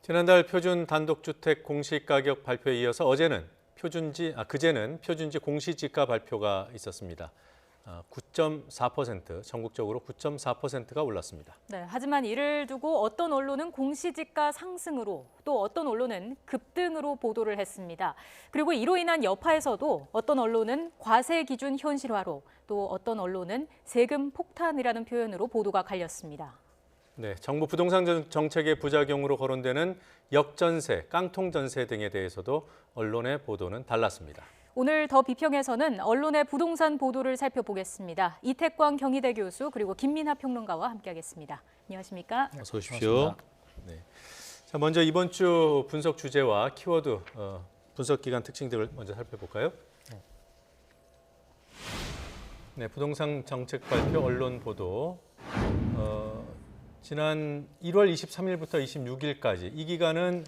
지난달 표준 단독주택 공시가격 발표에 이어서 그제는 표준지 공시지가 발표가 있었습니다. 9.4%, 전국적으로 9.4%가 올랐습니다. 네, 하지만 이를 두고 어떤 언론은 공시지가 상승으로 또 어떤 언론은 급등으로 보도를 했습니다. 그리고 이로 인한 여파에서도 어떤 언론은 과세 기준 현실화로 또 어떤 언론은 세금 폭탄이라는 표현으로 보도가 갈렸습니다. 네, 정부 부동산 정책의 부작용으로 거론되는 역전세, 깡통전세 등에 대해서도 언론의 보도는 달랐습니다. 오늘 더 비평에서는 언론의 부동산 보도를 살펴보겠습니다. 이태광 경희대 교수 그리고 김민하 평론가와 함께하겠습니다. 안녕하십니까? 어서 오십시오. 네. 자, 먼저 이번 주 분석 주제와 키워드 분석 기간 특징들을 먼저 살펴볼까요? 네, 부동산 정책 발표 언론 보도. 지난 1월 23일부터 26일까지 이 기간은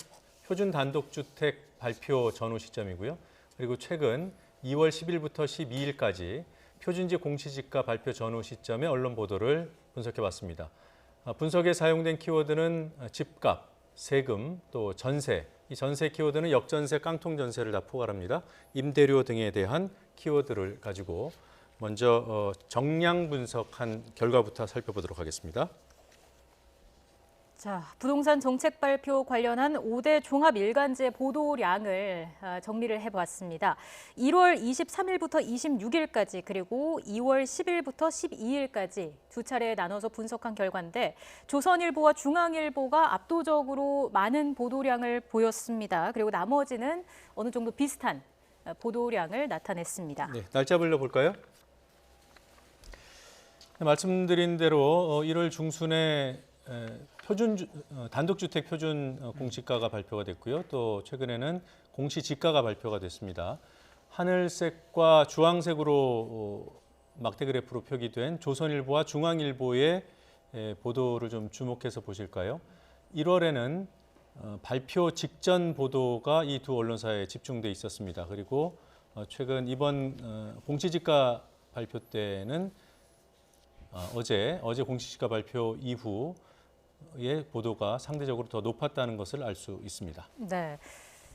표준 단독주택 발표 전후 시점이고요. 그리고 최근 2월 10일부터 12일까지 표준지 공시지가 발표 전후 시점의 언론 보도를 분석해봤습니다. 분석에 사용된 키워드는 집값, 세금, 또 전세. 이 전세 키워드는 역전세, 깡통전세를 다 포괄합니다. 임대료 등에 대한 키워드를 가지고 먼저 정량 분석한 결과부터 살펴보도록 하겠습니다. 자, 부동산 정책 발표 관련한 5대 종합 일간지 보도량을 정리를 해보았습니다. 1월 23일부터 26일까지 그리고 2월 10일부터 12일까지 두 차례 나눠서 분석한 결과인데 조선일보와 중앙일보가 압도적으로 많은 보도량을 보였습니다. 그리고 나머지는 어느 정도 비슷한 보도량을 나타냈습니다. 네, 날짜 불러볼까요? 말씀드린 대로 1월 중순에 단독주택 표준 공시가가 발표가 됐고요. 또 최근에는 공시지가가 발표가 됐습니다. 하늘색과 주황색으로 막대 그래프로 표기된 조선일보와 중앙일보의 보도를 좀 주목해서 보실까요? 1월에는 발표 직전 보도가 이 두 언론사에 집중돼 있었습니다. 그리고 최근 이번 공시지가 발표 때는 어제 공시지가 발표 이후의 보도가 상대적으로 더 높았다는 것을 알 수 있습니다. 네.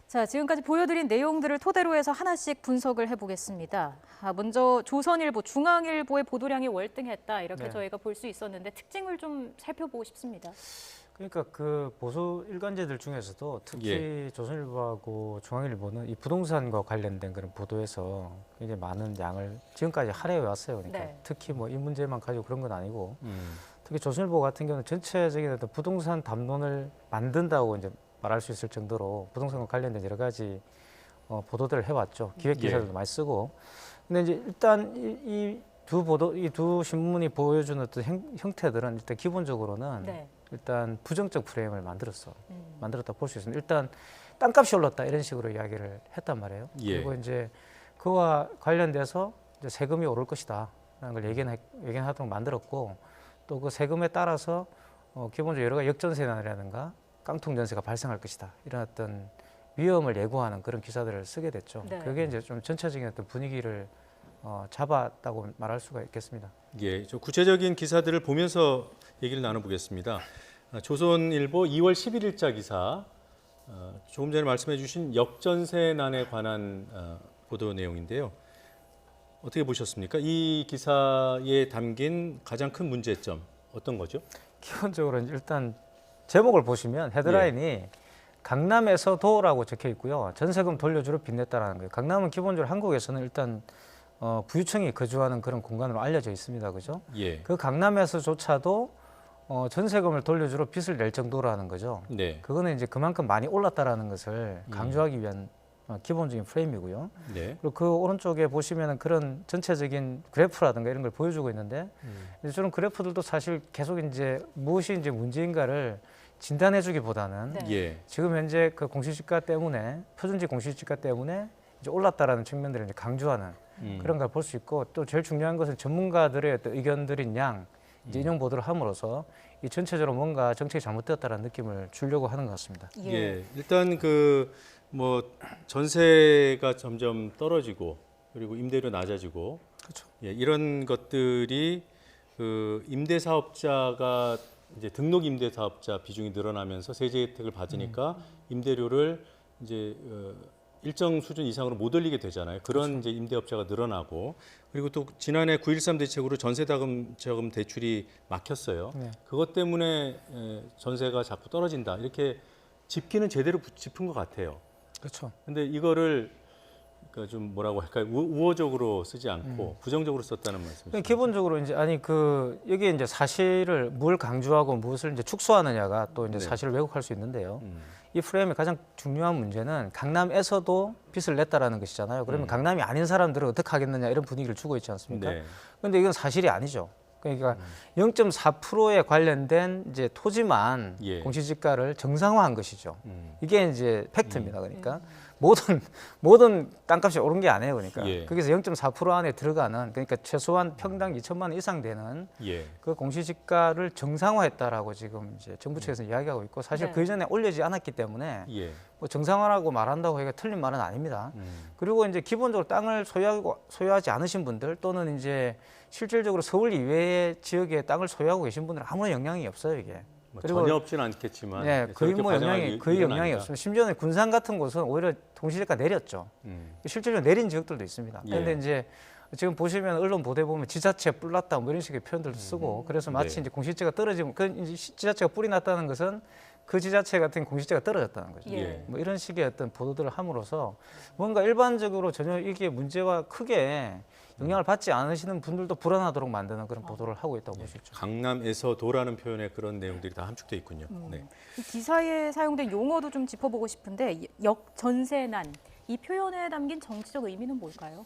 자, 지금까지 보여드린 내용들을 토대로 해서 하나씩 분석을 해보겠습니다. 먼저 조선일보, 중앙일보의 보도량이 월등했다 이렇게 저희가 볼 수 있었는데 특징을 좀 살펴보고 싶습니다. 그러니까 그 보수 일간지들 중에서도 특히 조선일보하고 중앙일보는 이 부동산과 관련된 그런 보도에서 굉장히 많은 양을 지금까지 할애해 왔어요. 그러니까 특히 뭐 이 문제만 가지고 그런 건 아니고 특히 조선일보 같은 경우는 전체적인 어떤 부동산 담론을 만든다고 이제 말할 수 있을 정도로 부동산과 관련된 여러 가지 보도들을 해왔죠. 기획 기사들도 많이 쓰고. 근데 이제 일단 이 두 신문이 보여주는 어떤 형태들은 일단 기본적으로는 일단 부정적 프레임을 만들었다 볼 수 있습니다. 일단 땅값이 올랐다 이런 식으로 이야기를 했단 말이에요. 그리고 이제 그와 관련돼서 이제 세금이 오를 것이다라는 걸 예견하도록 만들었고 또 그 세금에 따라서 기본적으로 여러 가지 역전세라든가 깡통전세가 발생할 것이다 이런 어떤 위험을 예고하는 그런 기사들을 쓰게 됐죠. 그게 이제 좀 전체적인 어떤 분위기를 잡았다고 말할 수가 있겠습니다. 예, 좀 구체적인 기사들을 보면서 얘기를 나눠보겠습니다. 조선일보 2월 11일자 기사, 조금 전에 말씀해 주신 역전세난에 관한 보도 내용인데요. 어떻게 보셨습니까? 이 기사에 담긴 가장 큰 문제점 어떤 거죠? 기본적으로 일단 제목을 보시면 헤드라인이 강남에서도라고 적혀 있고요. 전세금 돌려주러 빚냈다라는 거예요. 강남은 기본적으로 한국에서는 일단 부유층이 거주하는 그런 공간으로 알려져 있습니다. 그죠? 그 강남에서조차도 전세금을 돌려주러 빚을 낼 정도라는 거죠. 그거는 이제 그만큼 많이 올랐다라는 것을 강조하기 위한 기본적인 프레임이고요. 그리고 그 오른쪽에 보시면은 그런 전체적인 그래프라든가 이런 걸 보여주고 있는데 저런 그래프들도 사실 계속 이제 무엇이 이제 문제인가를 진단해주기보다는 지금 현재 그 공시지가 때문에 표준지 공시지가 때문에 이제 올랐다라는 측면들을 이제 강조하는 그런 걸 볼 수 있고 또 제일 중요한 것은 전문가들의 어떤 의견들인 양 이제 인용 보도를 함으로써 이 전체적으로 뭔가 정책이 잘못되었다는 느낌을 주려고 하는 것 같습니다. 일단 뭐 전세가 점점 떨어지고 그리고 임대료 낮아지고 이런 것들이 그 임대 사업자가 이제 등록 임대 사업자 비중이 늘어나면서 세제 혜택을 받으니까 임대료를 이제 일정 수준 이상으로 못 올리게 되잖아요. 그런 이제 임대업자가 늘어나고 그리고 또 지난해 9.13 대책으로 전세자금 대출이 막혔어요. 네. 그것 때문에 전세가 자꾸 떨어진다. 이렇게 짚기는 제대로 짚은 것 같아요. 그렇죠. 근데 이거를 그러니까 좀 뭐라고 할까요? 우호적으로 쓰지 않고 부정적으로 썼다는 말씀이시죠? 기본적으로 이제 여기에 이제 사실을 뭘 강조하고 무엇을 이제 축소하느냐가 또 이제 네. 사실을 왜곡할 수 있는데요. 이 프레임의 가장 중요한 문제는 강남에서도 빚을 냈다라는 것이잖아요. 그러면 강남이 아닌 사람들은 어떻게 하겠느냐 이런 분위기를 주고 있지 않습니까? 네. 그런데 이건 사실이 아니죠. 그러니까 0.4%에 관련된 이제 토지만 예. 공시지가를 정상화한 것이죠. 음. 이게 이제 팩트입니다. 그러니까 모든 땅값이 오른 게 아니에요. 그러니까 예. 거기서 0.4% 안에 들어가는 그러니까 최소한 평당 2천만 원 이상 되는 예. 그 공시지가를 정상화했다라고 지금 이제 정부 측에서 이야기하고 있고 사실 네. 그 이전에 올리지 않았기 때문에 예. 뭐 정상화라고 말한다고 해가 틀린 말은 아닙니다. 음. 그리고 이제 기본적으로 땅을 소유하지 않으신 분들 또는 이제 실질적으로 서울 이외의 지역에 땅을 소유하고 계신 분들은 아무런 영향이 없어요 이게. 뭐 그리고- 전혀 없지는 않겠지만 네, 거의 저렇게 뭐 과장할 거의 이유는 영향이 아니다. 없습니다. 심지어는 군산 같은 곳은 오히려 공시지가 내렸죠. 실질적으로 내린 지역들도 있습니다. 예. 그런데 이제 지금 보시면 언론 보도에 보면 지자체 뿔났다 뭐 이런 식의 표현들도 쓰고 그래서 마치 네. 이제 공시지가 떨어지면 그 이제 지자체가 뿔이 났다는 것은 그 지자체 같은 공시지가 떨어졌다는 거죠. 예. 뭐 이런 식의 어떤 보도들을 함으로써 뭔가 일반적으로 전혀 이게 문제와 크게 영향을 받지 않으시는 분들도 불안하도록 만드는 그런 보도를 하고 있다고 볼 수 있죠. 강남에서도라는 표현에 그런 내용들이 다 함축돼 있군요. 네. 이 기사에 사용된 용어도 좀 짚어보고 싶은데 역전세난 이 표현에 담긴 정치적 의미는 뭘까요?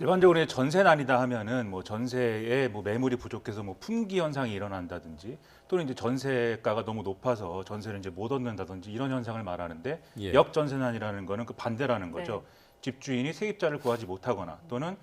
일반적으로 전세난이다 하면은 뭐 전세에 뭐 매물이 부족해서 뭐 품귀 현상이 일어난다든지 또는 이제 전세가가 너무 높아서 전세를 이제 못 얻는다든지 이런 현상을 말하는데 예. 역전세난이라는 거는 그 반대라는 거죠. 집주인이 세입자를 구하지 못하거나 또는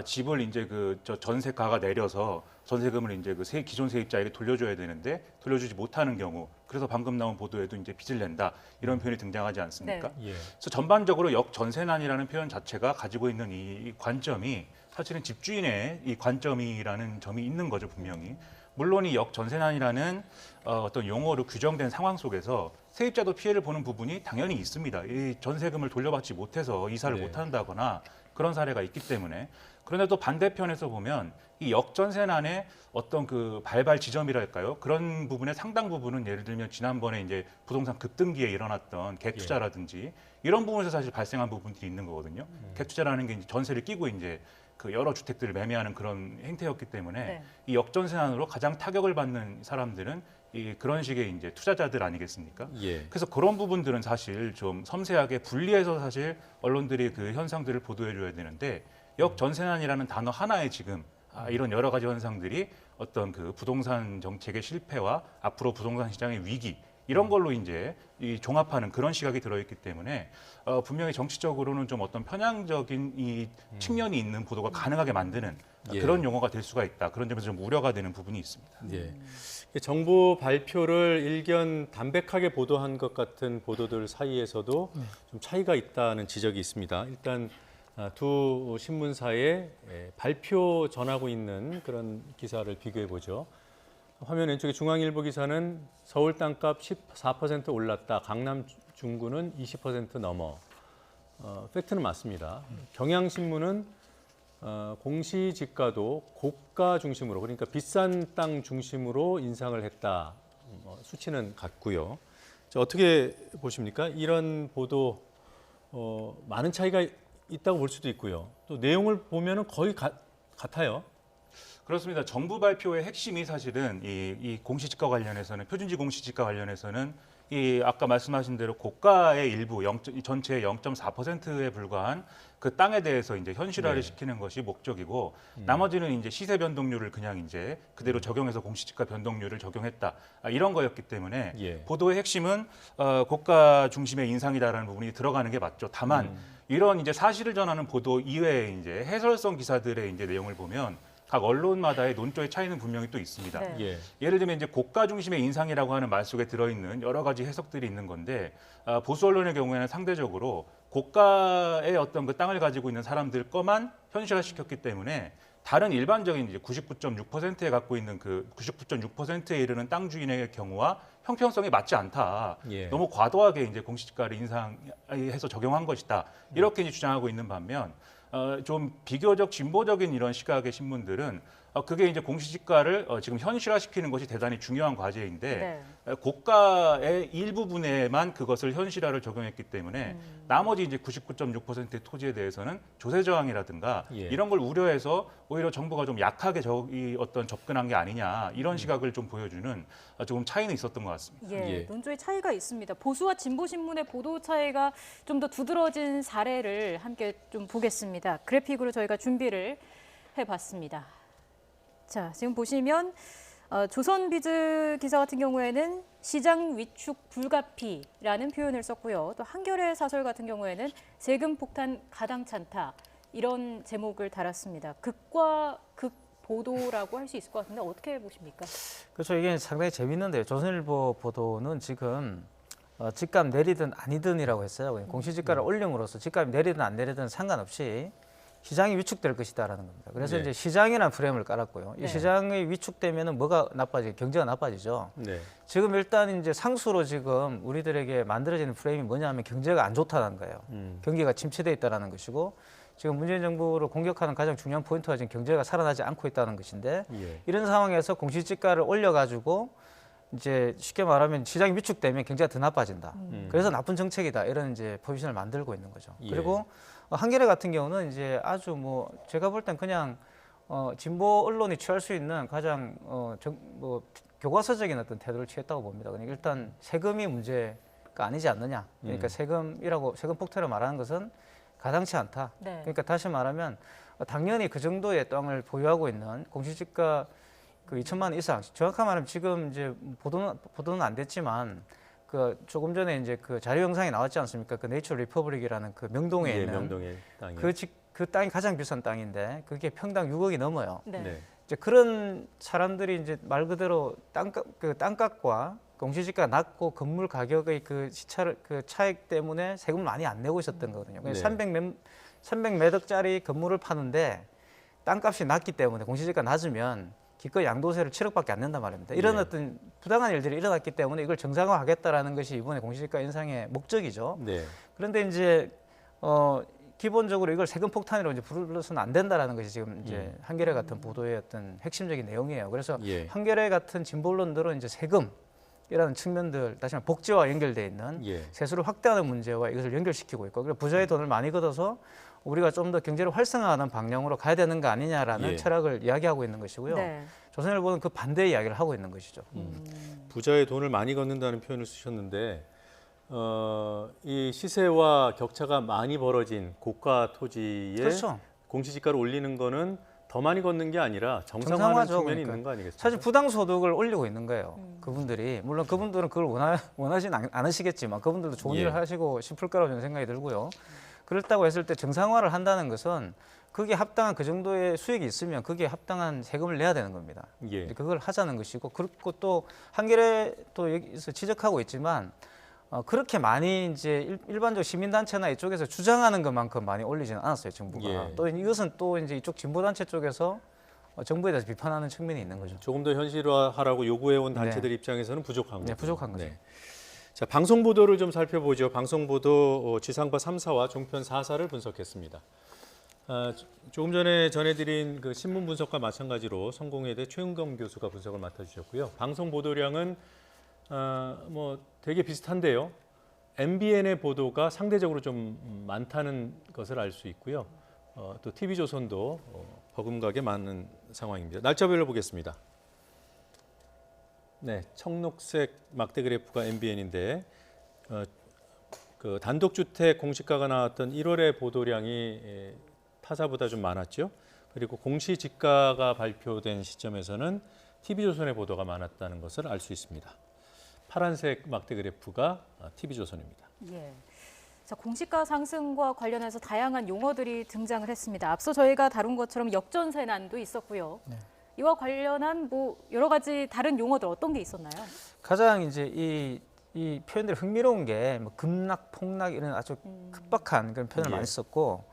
집을 이제 저 전세가가 내려서 전세금을 이제 기존 세입자에게 돌려줘야 되는데 돌려주지 못하는 경우 그래서 방금 나온 보도에도 이제 빚을 낸다 이런 표현이 등장하지 않습니까? 예. 그래서 전반적으로 역전세난이라는 표현 자체가 가지고 있는 이 관점이 사실은 집주인의 이 관점이라는 점이 있는 거죠 분명히. 물론 이 역전세난이라는 어떤 용어로 규정된 상황 속에서 세입자도 피해를 보는 부분이 당연히 있습니다. 이 전세금을 돌려받지 못해서 이사를 네. 못한다거나 그런 사례가 있기 때문에. 그런데 또 반대편에서 보면 이 역전세난의 어떤 그 발발 지점이랄까요? 그런 부분의 상당 부분은 예를 들면 지난번에 이제 부동산 급등기에 일어났던 갭투자라든지 이런 부분에서 사실 발생한 부분들이 있는 거거든요. 갭투자라는 게 이제 전세를 끼고 이제 그 여러 주택들을 매매하는 그런 행태였기 때문에 네. 이 역전세난으로 가장 타격을 받는 사람들은 이 그런 식의 이제 투자자들 아니겠습니까? 예. 그래서 그런 부분들은 사실 좀 섬세하게 분리해서 사실 언론들이 그 현상들을 보도해줘야 되는데 역전세난이라는 단어 하나에 지금 이런 여러 가지 현상들이 어떤 그 부동산 정책의 실패와 앞으로 부동산 시장의 위기 이런 걸로 이제 이 종합하는 그런 시각이 들어있기 때문에 분명히 정치적으로는 좀 어떤 편향적인 이 측면이 있는 보도가 가능하게 만드는 예. 그런 용어가 될 수가 있다. 그런 점에서 좀 우려가 되는 부분이 있습니다. 예. 정부 발표를 일견 담백하게 보도한 것 같은 보도들 사이에서도 좀 차이가 있다는 지적이 있습니다. 일단 두 신문사의 발표 전하고 있는 그런 기사를 비교해 보죠. 화면 왼쪽에 중앙일보 기사는 서울 땅값 14% 올랐다. 강남 중구는 20% 넘어. 팩트는 맞습니다. 경향신문은 공시지가도 고가 중심으로 그러니까 비싼 땅 중심으로 인상을 했다. 수치는 같고요. 자, 어떻게 보십니까? 이런 보도 많은 차이가 있다고 볼 수도 있고요. 또 내용을 보면은 거의 같아요. 그렇습니다. 정부 발표의 핵심이 사실은 이 공시지가 관련해서는 표준지 공시지가 관련해서는 이 아까 말씀하신 대로 고가의 일부 전체의 0.4%에 불과한 그 땅에 대해서 이제 현실화를 네. 시키는 것이 목적이고 나머지는 이제 시세 변동률을 그냥 이제 그대로 적용해서 공시지가 변동률을 적용했다 이런 거였기 때문에 예. 보도의 핵심은 고가 중심의 인상이다라는 부분이 들어가는 게 맞죠. 다만 이런 이제 사실을 전하는 보도 이외에 이제 해설성 기사들의 이제 내용을 보면 각 언론마다의 논조의 차이는 분명히 또 있습니다. 네. 예. 예를 들면 이제 고가 중심의 인상이라고 하는 말 속에 들어있는 여러 가지 해석들이 있는 건데 보수 언론의 경우에는 상대적으로 고가의 어떤 그 땅을 가지고 있는 사람들 거만 현실화시켰기 때문에 다른 일반적인 이제 99.6%에 갖고 있는 그 99.6%에 이르는 땅 주인의 경우와 형평성이 맞지 않다. 예. 너무 과도하게 이제 공시지가를 인상해서 적용한 것이다. 이렇게 이제 주장하고 있는 반면 좀 비교적 진보적인 이런 시각의 신문들은 그게 이제 공시지가를 지금 현실화시키는 것이 대단히 중요한 과제인데 고가의 일부분에만 그것을 현실화를 적용했기 때문에 나머지 이제 99.6%의 토지에 대해서는 조세 저항이라든가 예. 이런 걸 우려해서 오히려 정부가 좀 약하게 어떤 접근한 게 아니냐 이런 시각을 좀 보여주는 조금 차이는 있었던 것 같습니다. 예, 예. 논조의 차이가 있습니다. 보수와 진보 신문의 보도 차이가 좀 더 두드러진 사례를 함께 좀 보겠습니다. 그래픽으로 저희가 준비를 해봤습니다. 자, 지금 보시면 조선비즈 기사 같은 경우에는 시장 위축 불가피라는 표현을 썼고요. 또 한겨레 사설 같은 경우에는 세금 폭탄 가당찮다 이런 제목을 달았습니다. 극과 극 보도라고 할 수 있을 것 같은데 어떻게 보십니까? 그렇죠. 이게 상당히 재밌는데요. 조선일보 보도는 지금 집값 내리든 아니든이라고 했어요. 공시지가를 올림으로써 집값이 내리든 안 내리든 상관없이 시장이 위축될 것이다라는 겁니다. 그래서 네. 이제 시장이라는 프레임을 깔았고요. 네. 이 시장이 위축되면은 뭐가 나빠지죠? 경제가 나빠지죠. 네. 지금 일단 이제 상수로 지금 우리들에게 만들어지는 프레임이 뭐냐면 경제가 안 좋다는 거예요. 경기가 침체돼 있다라는 것이고 지금 문재인 정부를 공격하는 가장 중요한 포인트가 지금 경제가 살아나지 않고 있다는 것인데 예. 이런 상황에서 공시지가를 올려가지고 이제 쉽게 말하면 시장이 위축되면 경제가 더 나빠진다. 그래서 나쁜 정책이다 이런 이제 포지션을 만들고 있는 거죠. 예. 그리고 한겨레 같은 경우는 이제 아주 뭐 제가 볼 땐 그냥 진보 언론이 취할 수 있는 가장 교과서적인 어떤 태도를 취했다고 봅니다. 그러니까 일단 세금이 문제가 아니지 않느냐. 그러니까 세금 폭탄을 말하는 것은 가당치 않다. 네. 그러니까 다시 말하면 당연히 그 정도의 땅을 보유하고 있는 공시지가 그 2천만 원 이상, 정확한 말하면 지금 이제 보도는 안 됐지만 그 조금 전에 이제 그 자료 영상이 나왔지 않습니까? 그 네이처 리퍼블릭이라는 그 명동에 예, 있는 명동의 땅이. 그 땅이 가장 비싼 땅인데 그게 평당 6억이 넘어요. 네. 네. 이제 그런 사람들이 이제 말 그대로 땅값과 공시지가가 낮고 건물 가격의 그 차익 때문에 세금을 많이 안 내고 있었던 거거든요. 네. 300매덕짜리 건물을 파는데 땅값이 낮기 때문에 공시지가 낮으면 기껏 양도세를 7억밖에 안 낸단 말입니다. 이런 네. 어떤 부당한 일들이 일어났기 때문에 이걸 정상화하겠다라는 것이 이번에 공시지가 인상의 목적이죠. 네. 그런데 이제 기본적으로 이걸 세금 폭탄으로 이제 부르서는 안 된다라는 것이 지금 이제 한겨레 같은 보도의 어떤 핵심적인 내용이에요. 그래서 예. 한겨레 같은 진보 언론들은 이제 세금이라는 측면들, 다시 말해 복지와 연결돼 있는 예. 세수를 확대하는 문제와 이것을 연결시키고 있고, 그리고 부자의 돈을 많이 걷어서 우리가 좀 더 경제를 활성화하는 방향으로 가야 되는 거 아니냐라는 예. 철학을 이야기하고 있는 것이고요. 네. 조선일보는 그 반대의 이야기를 하고 있는 것이죠. 부자의 돈을 많이 걷는다는 표현을 쓰셨는데 이 시세와 격차가 많이 벌어진 고가 토지에 그렇죠. 공시지가를 올리는 거는 더 많이 걷는 게 아니라 정상화하는 정상화죠, 측면이 그러니까. 있는 거 아니겠습니까? 사실 부당소득을 올리고 있는 거예요. 그분들이. 물론 그분들은 그걸 원하진 않으시겠지만 그분들도 좋은 예. 일을 하시고 싶을 거라고 저는 생각이 들고요. 그렇다고 했을 때 정상화를 한다는 것은 그게 합당한 그 정도의 수익이 있으면 그게 합당한 세금을 내야 되는 겁니다. 예. 그걸 하자는 것이고, 그리고 또 한겨레 또 여기서 지적하고 있지만 그렇게 많이 이제 일반적 시민단체나 이쪽에서 주장하는 것만큼 많이 올리지는 않았어요, 정부가. 예. 또 이것은 또 이제 이쪽 진보단체 쪽에서 정부에 대해서 비판하는 측면이 있는 거죠. 조금 더 현실화하라고 요구해온 네. 단체들 입장에서는 부족한 거죠. 네, 부족한 거죠. 자, 방송 보도를 좀 살펴보죠. 방송 보도 지상파 3사와 종편 4사를 분석했습니다. 조금 전에 전해드린 그 신문 분석과 마찬가지로 성공회대 최은검 교수가 분석을 맡아주셨고요. 방송 보도량은 뭐 되게 비슷한데요. MBN의 보도가 상대적으로 좀 많다는 것을 알 수 있고요. 또 TV조선도 버금가게 많은 상황입니다. 날짜별로 보겠습니다. 네, 청록색 막대 그래프가 MBN인데 그 단독주택 공시가가 나왔던 1월의 보도량이 타사보다 좀 많았죠. 그리고 공시지가가 발표된 시점에서는 TV조선의 보도가 많았다는 것을 알 수 있습니다. 파란색 막대 그래프가 TV조선입니다. 예. 자, 공시가 상승과 관련해서 다양한 용어들이 등장을 했습니다. 앞서 저희가 다룬 것처럼 역전세난도 있었고요. 네. 이와 관련한 뭐 여러 가지 다른 용어들 어떤 게 있었나요? 가장 이제 이 표현들이 흥미로운 게 뭐 급락, 폭락 이런 아주 급박한 그런 표현을 예. 많이 썼고,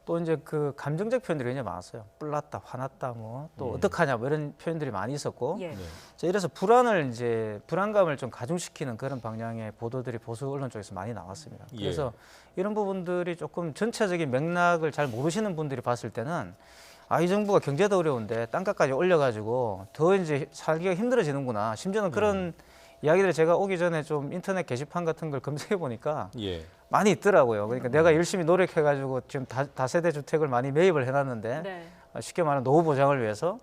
또 이제 그 감정적 표현들이 굉장히 많았어요. 뿔났다, 화났다, 뭐 또 어떡하냐 뭐 이런 표현들이 많이 있었고 예. 자, 이래서 불안감을 좀 가중시키는 그런 방향의 보도들이 보수 언론 쪽에서 많이 나왔습니다. 그래서 이런 부분들이 조금 전체적인 맥락을 잘 모르시는 분들이 봤을 때는 이 정부가 경제도 어려운데 땅값까지 올려가지고 더 이제 살기가 힘들어지는구나. 심지어는 그런 이야기를 제가 오기 전에 좀 인터넷 게시판 같은 걸 검색해 보니까 많이 있더라고요. 그러니까 내가 열심히 노력해가지고 지금 다세대 주택을 많이 매입을 해놨는데 네. 쉽게 말하면 노후 보장을 위해서.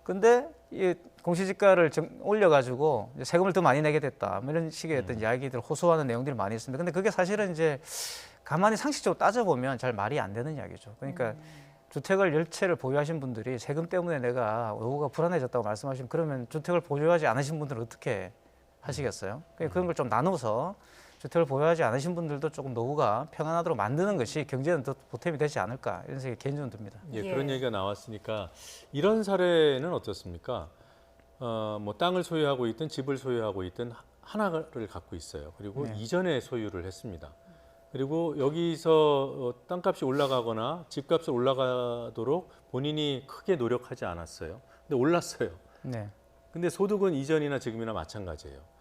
근데 이 공시지가를 올려가지고 이제 세금을 더 많이 내게 됐다. 뭐 이런 식의 어떤 이야기들 호소하는 내용들이 많이 있습니다. 근데 그게 사실은 이제 가만히 상식적으로 따져보면 잘 말이 안 되는 이야기죠. 그러니까 주택을 10채를 보유하신 분들이 세금 때문에 내가 노후가 불안해졌다고 말씀하시면 그러면 주택을 보유하지 않으신 분들은 어떻게 하시겠어요? 그런 걸 좀 나눠서 주택을 보유하지 않으신 분들도 조금 노후가 평안하도록 만드는 것이 경제는 더 보탬이 되지 않을까 이런 생각이 개인적으로 듭니다. 그런 얘기가 나왔으니까 이런 사례는 어떻습니까? 뭐 땅을 소유하고 있든 집을 소유하고 있든 하나를 갖고 있어요. 그리고 이전에 소유를 했습니다. 그리고 여기서 땅값이 올라가거나 집값이 올라가도록 본인이 크게 노력하지 않았어요. 근데 올랐어요. 근데 소득은 이전이나 지금이나 마찬가지예요.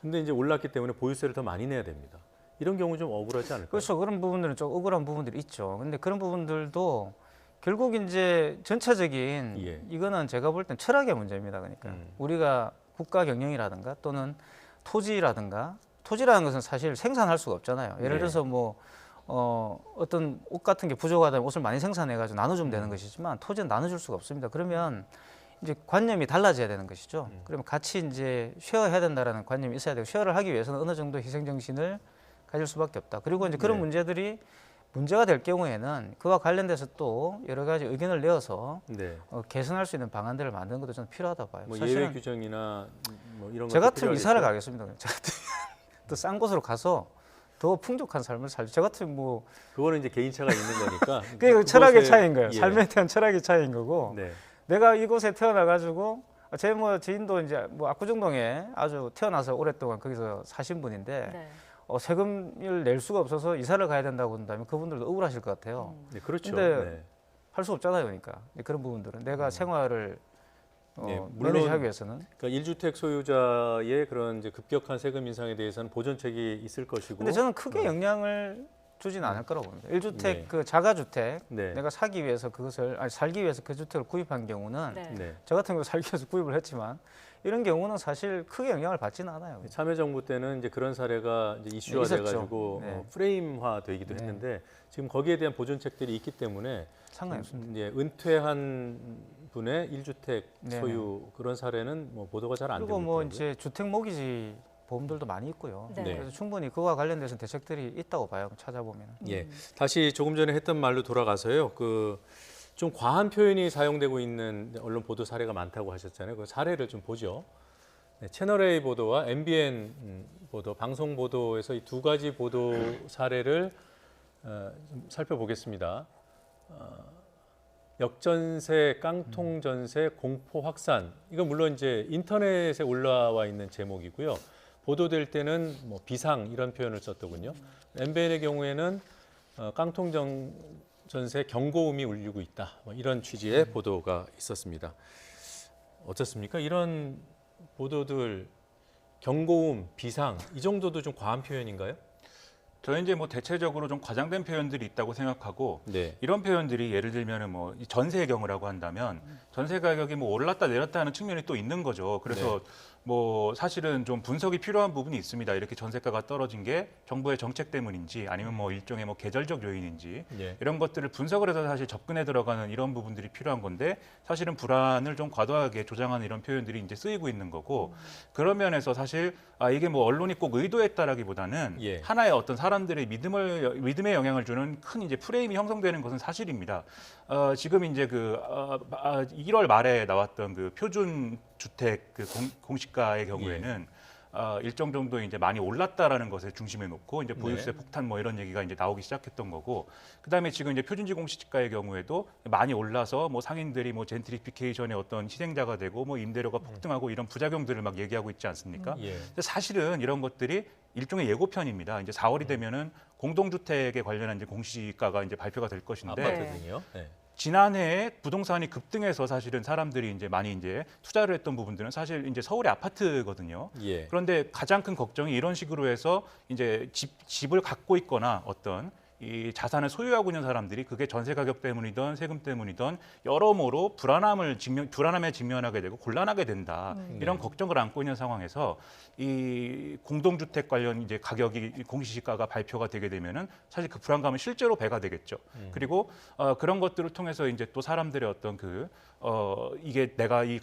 근데 이제 올랐기 때문에 보유세를 더 많이 내야 됩니다. 이런 경우 좀 억울하지 않을까요? 그렇죠. 그런 부분들은 좀 억울한 부분들이 있죠. 근데 그런 부분들도 결국 이제 전체적인 이거는 제가 볼 땐 철학의 문제입니다. 그러니까 우리가 국가 경영이라든가 또는 토지라든가 토지라는 것은 사실 생산할 수가 없잖아요. 예를 들어서 뭐 어떤 옷 같은 게 부족하다면 옷을 많이 생산해 가지고 나눠주면 되는 것이지만 토지는 나눠줄 수가 없습니다. 그러면 이제 관념이 달라져야 되는 것이죠. 그러면 같이 이제 쉐어해야 된다라는 관념이 있어야 되고 쉐어를 하기 위해서는 어느 정도 희생 정신을 가질 수밖에 없다. 그리고 이제 그런 문제들이 문제가 될 경우에는 그와 관련돼서 또 여러 가지 의견을 내어서 개선할 수 있는 방안들을 만드는 것도 저는 필요하다고 봐요. 뭐 예외 규정이나 뭐 이런 저 같으면 필요하겠죠? 이사를 가겠습니다. 저 같으면 더 싼 곳으로 가서 더 풍족한 삶을 살죠. 저 같으면 뭐 그거는 이제 개인차가 있는 거니까. 그게 철학의 차이인 거예요. 삶에 대한 철학의 차이인 거고. 내가 이곳에 태어나가지고 제 뭐 지인도 이제 뭐 압구정동에 아주 태어나서 오랫동안 거기서 사신 분인데 세금을 낼 수가 없어서 이사를 가야 된다고 한다면 그분들도 억울하실 것 같아요. 그렇죠. 근데 할 수 없잖아요, 그러니까 그런 부분들은 내가 생활을 매니지하기 위해서는. 그러니까 1주택 소유자의 그런 이제 급격한 세금 인상에 대해서는 보전책이 있을 것이고. 근데 저는 크게 영향을 주진 않을 거라고 봅니다. 1주택 그 자가주택 내가 사기 위해서 살기 위해서 그 주택을 구입한 경우는 저 같은 경우 살기 위해서 구입을 했지만 이런 경우는 사실 크게 영향을 받지는 않아요. 참여정부 때는 이제 그런 사례가 이제 이슈화 돼가지고 프레임화 되기도 했는데 지금 거기에 대한 보존책들이 있기 때문에 상관이 없습니다. 은퇴한 분의 1주택 소유 그런 사례는 뭐 보도가 잘 안 되고 그리고 뭐 이제 주택 모기지 보험들도 많이 있고요. 그래서 충분히 그와 관련돼서 대책들이 있다고 봐요. 찾아보면. 다시 조금 전에 했던 말로 돌아가서요. 그 좀 과한 표현이 사용되고 있는 언론 보도 사례가 많다고 하셨잖아요. 그 사례를 좀 보죠. 채널A 보도와 MBN 보도, 방송 보도에서 이 두 가지 보도 사례를 좀 살펴보겠습니다. 역전세, 깡통전세, 공포 확산. 이건 물론 이제 인터넷에 올라와 있는 제목이고요. 보도될 때는 뭐 비상 이런 표현을 썼더군요. MBN의 경우에는 깡통전세 경고음이 울리고 있다. 뭐 이런 취지의 보도가 있었습니다. 어떻습니까? 이런 보도들 경고음, 비상 이 정도도 좀 과한 표현인가요? 저는 이제 뭐 대체적으로 좀 과장된 표현들이 있다고 생각하고 이런 표현들이 예를 들면은 뭐 전세의 경우라고 한다면 전세 가격이 뭐 올랐다 내렸다 하는 측면이 또 있는 거죠. 그래서 뭐 사실은 좀 분석이 필요한 부분이 있습니다. 이렇게 전세가가 떨어진 게 정부의 정책 때문인지 아니면 뭐 일종의 뭐 계절적 요인인지 이런 것들을 분석을 해서 사실 접근해 들어가는 이런 부분들이 필요한 건데 사실은 불안을 좀 과도하게 조장하는 이런 표현들이 이제 쓰이고 있는 거고 그런 면에서 사실 이게 뭐 언론이 꼭 의도했다라기보다는 하나의 어떤 사람들의 믿음에 영향을 주는 큰 이제 프레임이 형성되는 것은 사실입니다. 지금 이제 그 1월 말에 나왔던 그 표준 주택 그 공시가의 경우에는 일정 정도 이제 많이 올랐다라는 것을 중심에 놓고 이제 보유세 폭탄 뭐 이런 얘기가 이제 나오기 시작했던 거고, 그다음에 지금 이제 표준지 공시지가의 경우에도 많이 올라서 뭐 상인들이 뭐 젠트리피케이션의 어떤 희생자가 되고 뭐 임대료가 폭등하고 이런 부작용들을 막 얘기하고 있지 않습니까? 예. 근데 사실은 이런 것들이 일종의 예고편입니다. 이제 4월이 되면은 공동주택에 관련한 이제 공시지가가 이제 발표가 될 것인데 아파트군요. 네. 지난해에 부동산이 급등해서 사실은 사람들이 이제 많이 이제 투자를 했던 부분들은 사실 이제 서울의 아파트거든요. 예. 그런데 가장 큰 걱정이 이런 식으로 해서 이제 집을 갖고 있거나 어떤 이 자산을 소유하고 있는 사람들이 그게 전세 가격 때문이든 세금 때문이든 여러모로 불안함에 직면하게 되고 곤란하게 된다. 이런 걱정을 안고 있는 상황에서 이 공동주택 관련 이제 가격이 공시지가가 발표가 되게 되면은 사실 그 불안감은 실제로 배가 되겠죠. 그리고 그런 것들을 통해서 이제 또 사람들의 어떤 이게 내가 이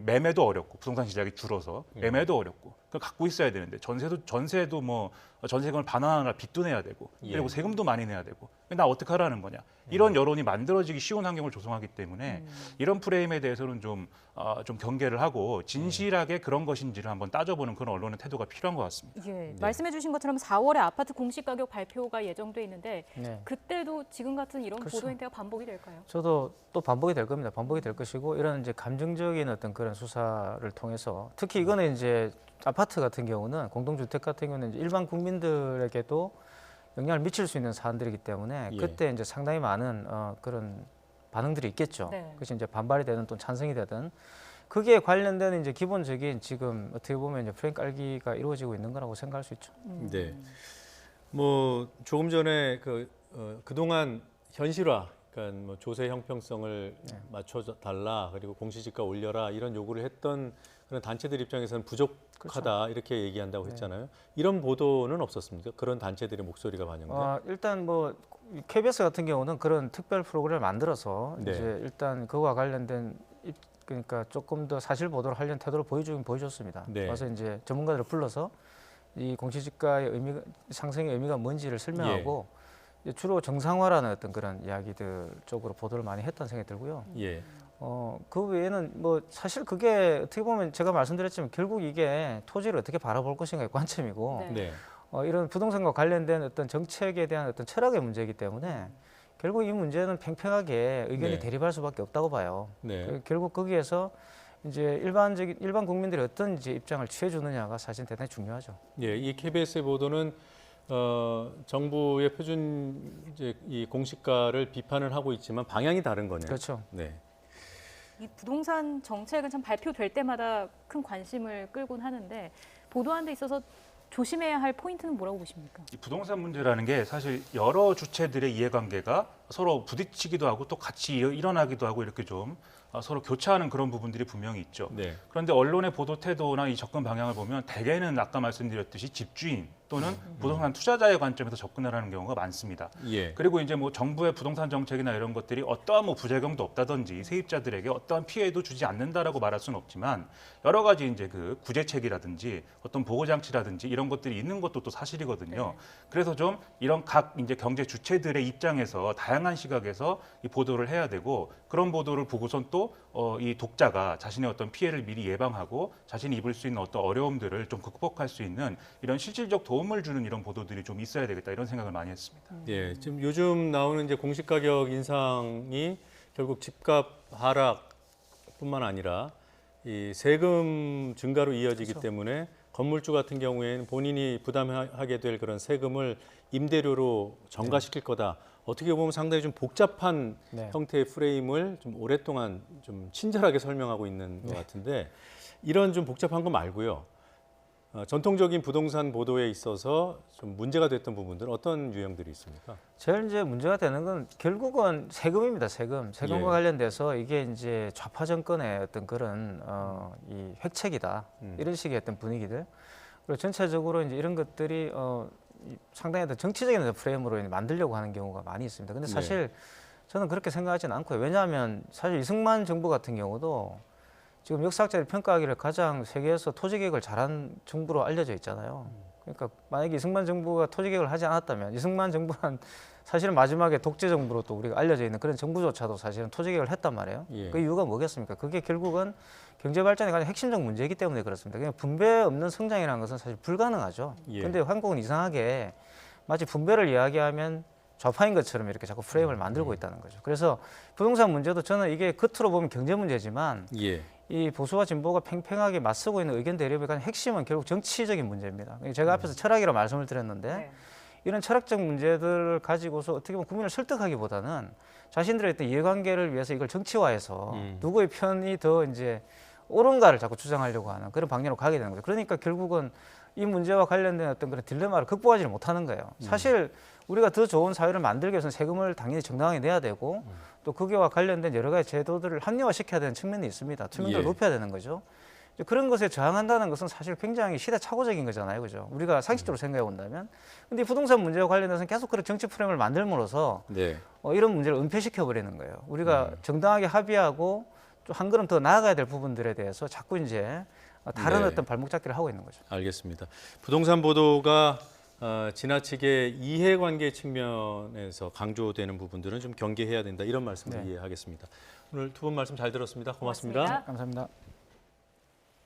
매매도 어렵고 부동산 시장이 줄어서 매매도 어렵고 그걸 갖고 있어야 되는데 전세도 뭐 전세금을 반환하느라 빚도 내야 되고 그리고 세금도 많이 내야 되고 나 어떻게 하라는 거냐 이런 여론이 만들어지기 쉬운 환경을 조성하기 때문에 이런 프레임에 대해서는 좀 경계를 하고 진실하게 그런 것인지를 한번 따져보는 그런 언론의 태도가 필요한 것 같습니다. 예, 말씀해주신 것처럼 4월에 아파트 공시가격 발표가 예정돼 있는데 네. 그때도 지금 같은 이런 그렇죠. 보도 행태가 반복이 될까요? 저도 또 반복이 될 겁니다. 반복이 될 것이고 이런 이제 감정적인 어떤 그런 수사를 통해서 특히 이거는 이제 아파트 같은 경우는 공동주택 같은 경우는 이제 일반 국민들에게도 영향을 미칠 수 있는 사안들이기 때문에 예. 그때 이제 상당히 많은 그런 반응들이 있겠죠. 네. 그것이 이제 반발이 되든 또 찬성이 되든 그게 관련된 이제 기본적인 지금 어떻게 보면 이제 프레임 깔기가 이루어지고 있는 거라고 생각할 수 있죠. 네. 뭐 조금 전에 그동안 현실화, 그러니까 뭐 조세 형평성을 맞춰 달라 그리고 공시지가 올려라 이런 요구를 했던 그런 단체들 입장에서는 부족하다 이렇게 얘기한다고 했잖아요. 이런 보도는 없었습니까? 그런 단체들의 목소리가 반영된? 일단 뭐 KBS 같은 경우는 그런 특별 프로그램을 만들어서 네. 이제 일단 그거와 관련된 그러니까 조금 더 사실 보도를 하려는 태도를 보여줬습니다. 네. 그래서 이제 전문가들을 불러서 이 공시지가의 의미가 상승의 의미가 뭔지를 설명하고 이제 주로 정상화라는 어떤 그런 이야기들 쪽으로 보도를 많이 했다는 생각이 들고요. 예. 그 외에는 뭐 사실 그게 어떻게 보면 제가 말씀드렸지만 결국 이게 토지를 어떻게 바라볼 것인가의 관점이고 네. 네. 이런 부동산과 관련된 어떤 정책에 대한 어떤 철학의 문제이기 때문에 결국 이 문제는 팽팽하게 의견이 네. 대립할 수밖에 없다고 봐요. 네. 결국 거기에서 이제 일반 국민들이 어떤 이제 입장을 취해주느냐가 사실 대단히 중요하죠. 예, 이 KBS의 보도는 정부의 표준 이제 이 공시가를 비판을 하고 있지만 방향이 다른 거네요. 그렇죠. 네. 이 부동산 정책은 참 발표될 때마다 큰 관심을 끌곤 하는데 보도하는 데 있어서 조심해야 할 포인트는 뭐라고 보십니까? 이 부동산 문제라는 게 사실 여러 주체들의 이해관계가 서로 부딪히기도 하고 또 같이 일어나기도 하고 이렇게 좀 서로 교차하는 그런 부분들이 분명히 있죠. 네. 그런데 언론의 보도 태도나 이 접근 방향을 보면 대개는 아까 말씀드렸듯이 집주인 또는 부동산 투자자의 관점에서 접근을 하는 경우가 많습니다. 예. 그리고 이제 뭐 정부의 부동산 정책이나 이런 것들이 어떠한 뭐 부작용도 없다든지 세입자들에게 어떠한 피해도 주지 않는다라고 말할 수는 없지만 여러 가지 이제 그 구제책이라든지 어떤 보호 장치라든지 이런 것들이 있는 것도 또 사실이거든요. 그래서 좀 이런 각 이제 경제 주체들의 입장에서 다양한 시각에서 이 보도를 해야 되고 그런 보도를 보고선 또 이 독자가 자신의 어떤 피해를 미리 예방하고 자신이 입을 수 있는 어떤 어려움들을 좀 극복할 수 있는 이런 실질적 도움을 주는 이런 보도들이 좀 있어야 되겠다 이런 생각을 많이 했습니다. 예, 지금 요즘 나오는 이제 공시가격 인상이 결국 집값 하락뿐만 아니라 이 세금 증가로 이어지기 그렇죠. 때문에 건물주 같은 경우에는 본인이 부담하게 될 그런 세금을 임대료로 전가시킬 거다. 어떻게 보면 상당히 좀 복잡한 네. 형태의 프레임을 좀 오랫동안 좀 친절하게 설명하고 있는 것 같은데 이런 좀 복잡한 거 말고요. 전통적인 부동산 보도에 있어서 좀 문제가 됐던 부분들은 어떤 유형들이 있습니까? 제일 이제 문제가 되는 건 결국은 세금입니다. 세금과 예. 관련돼서 이게 이제 좌파 정권의 어떤 그런 이 획책이다 이런 식의 어떤 분위기들 그리고 전체적으로 이제 이런 것들이 상당히 어떤 정치적인 어떤 프레임으로 만들려고 하는 경우가 많이 있습니다. 근데 사실 저는 그렇게 생각하지는 않고요. 왜냐하면 사실 이승만 정부 같은 경우도 지금 역사학자들이 평가하기를 가장 세계에서 토지 개혁을 잘한 정부로 알려져 있잖아요. 그러니까 만약에 이승만 정부가 토지 개혁을 하지 않았다면 이승만 정부는 사실은 마지막에 독재 정부로 또 우리가 알려져 있는 그런 정부조차도 사실은 토지 개혁을 했단 말이에요. 예. 그 이유가 뭐겠습니까? 그게 결국은 경제 발전의 가장 핵심적 문제이기 때문에 그렇습니다. 그냥 분배 없는 성장이라는 것은 사실 불가능하죠. 예. 그런데 한국은 이상하게 마치 분배를 이야기하면 좌파인 것처럼 이렇게 자꾸 프레임을 만들고 있다는 거죠. 그래서 부동산 문제도 저는 이게 겉으로 보면 경제 문제지만 예. 이 보수와 진보가 팽팽하게 맞서고 있는 의견 대립의 가장 핵심은 결국 정치적인 문제입니다. 제가 앞에서 철학이라고 말씀을 드렸는데 네. 이런 철학적 문제들을 가지고서 어떻게 보면 국민을 설득하기보다는 자신들의 어떤 이해관계를 위해서 이걸 정치화해서 누구의 편이 더 이제 옳은가를 자꾸 주장하려고 하는 그런 방향으로 가게 되는 거죠. 그러니까 결국은 이 문제와 관련된 어떤 그런 딜레마를 극복하지를 못하는 거예요. 사실 우리가 더 좋은 사회를 만들기 위해서는 세금을 당연히 정당하게 내야 되고 또 그거와 관련된 여러 가지 제도들을 합리화시켜야 되는 측면이 있습니다. 투명도를 예. 높여야 되는 거죠. 이제 그런 것에 저항한다는 것은 사실 굉장히 시대착오적인 거잖아요. 그죠? 우리가 상식적으로 생각해 본다면. 근데 이 부동산 문제와 관련해서는 계속 그런 정치 프레임을 만들므로써 네. 이런 문제를 은폐시켜 버리는 거예요. 우리가 정당하게 합의하고 좀 한 걸음 더 나아가야 될 부분들에 대해서 자꾸 이제 다른 네. 어떤 발목 잡기를 하고 있는 거죠. 알겠습니다. 부동산 보도가 지나치게 이해관계 측면에서 강조되는 부분들은 좀 경계해야 된다 이런 말씀을 네. 이해하겠습니다. 오늘 두 분 말씀 잘 들었습니다. 고맙습니다. 고맙습니다. 감사합니다.